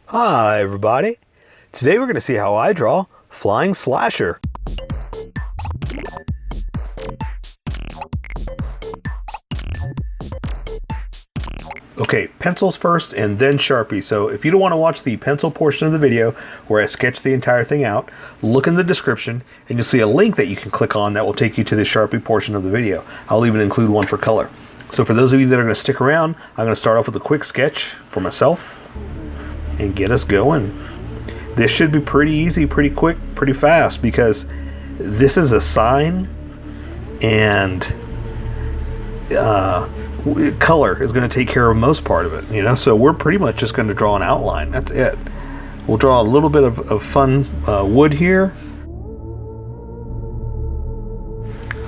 Hi everybody! Today we're going to see how I draw Flying Slasher. Okay, pencils first and then Sharpie. So if you don't want to watch the pencil portion of the video where I sketch the entire thing out, look in the description and you'll see a link that you can click on that will take you to the Sharpie portion of the video. I'll even include one for color. So for those of you that are going to stick around, I'm going to start off with a quick sketch for myself and get us going. This should be pretty easy, pretty quick, pretty fast, because this is a sign and color is going to take care of most part of it, you know. So we're pretty much just going to draw an outline. That's it. We'll draw a little bit of fun wood here.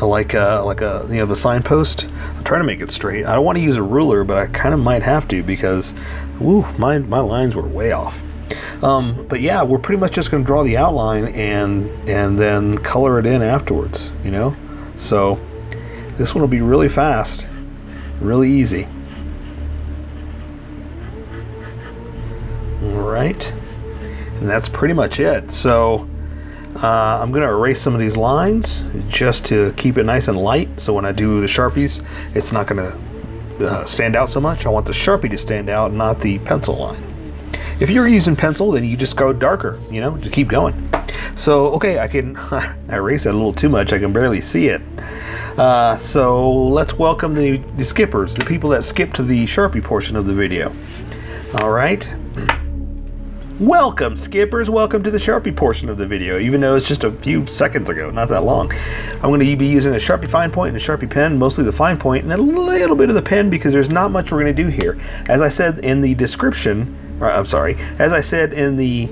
Like a you know, the signpost. I'm trying to make it straight. I don't want to use a ruler, but I kind of might have to because, woo, my lines were way off. But yeah, we're pretty much just going to draw the outline and then color it in afterwards, you know. So this one will be really fast, really easy. All right, and that's pretty much it. So I'm going to erase some of these lines just to keep it nice and light, so when I do the Sharpies, it's not going to stand out so much. I want the Sharpie to stand out, not the pencil line. If you're using pencil, then you just go darker, you know, just keep going. So, okay, I can I erased that a little too much. I can barely see it. So let's welcome the skippers, the people that skip to the Sharpie portion of the video. All right. Welcome, skippers. Welcome to the Sharpie portion of the video, even though it's just a few seconds ago, not that long. I'm going to be using a Sharpie fine point and a Sharpie pen, mostly the fine point and a little bit of the pen, because there's not much we're going to do here. As I said in the description, as I said in the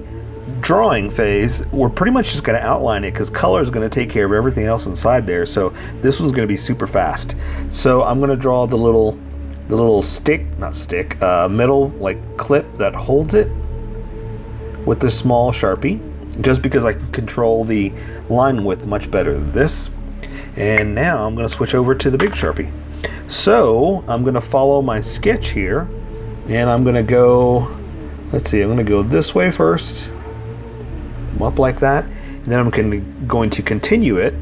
drawing phase, we're pretty much just going to outline it because color is going to take care of everything else inside there. So this one's going to be super fast. So I'm going to draw the little metal like clip that holds it with the small Sharpie, just because I can control the line width much better than this. And now I'm going to switch over to the big Sharpie. So I'm going to follow my sketch here, and I'm going to go, let's see, I'm going to go this way first, up like that, and then I'm going to continue it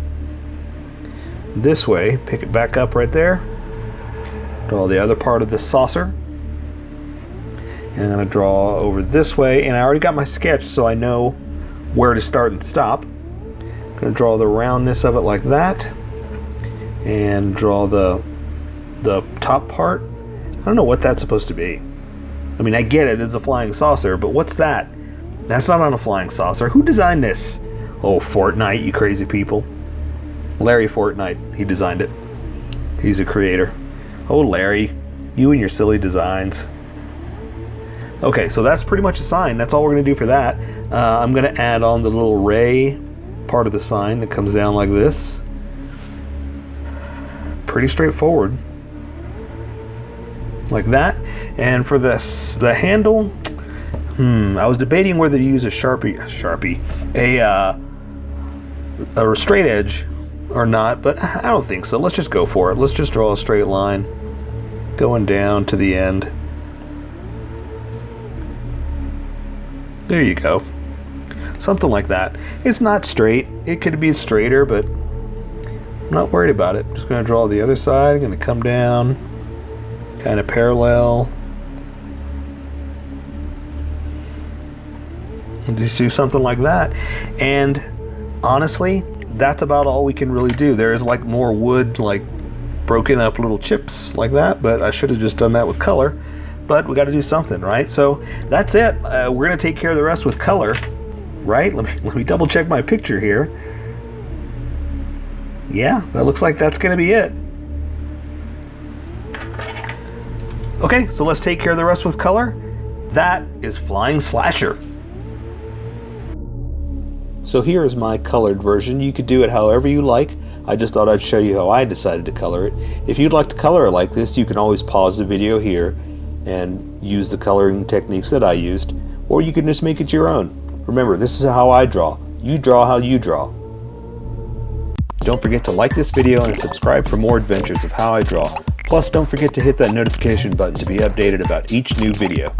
this way, pick it back up right there, draw the other part of the saucer, and then I draw over this way, and I already got my sketch, so I know where to start and stop. I'm going to draw the roundness of it like that, and draw the top part. I don't know what that's supposed to be. I mean, I get it, it's a flying saucer, but what's that? That's not on a flying saucer. Who designed this? Oh, Fortnite, you crazy people. Larry Fortnite, he designed it. He's a creator. Oh, Larry, you and your silly designs. Okay, so that's pretty much a sign. That's all we're going to do for that. I'm going to add on the little ray part of the sign that comes down like this. Pretty straightforward. Like that. And for this, the handle, I was debating whether to use a a straight edge or not, but I don't think so. Let's just go for it. Let's just draw a straight line going down to the end. There you go. Something like that. It's not straight. It could be straighter, but I'm not worried about it. Just going to draw the other side. Going to come down, kind of parallel. And just do something like that. And honestly, that's about all we can really do. There's like more wood, like broken up little chips like that, but I should have just done that with color. But we got to do something, right? So that's it. We're going to take care of the rest with color, right? Let me double check my picture here. Yeah, that looks like that's going to be it. Okay, so let's take care of the rest with color. That is Flying Slasher. So here is my colored version. You could do it however you like. I just thought I'd show you how I decided to color it. If you'd like to color it like this, you can always pause the video here and use the coloring techniques that I used, or you can just make it your own. Remember, this is how I draw. You draw how you draw. Don't forget to like this video and subscribe for more adventures of how I draw. Plus, don't forget to hit that notification button to be updated about each new video.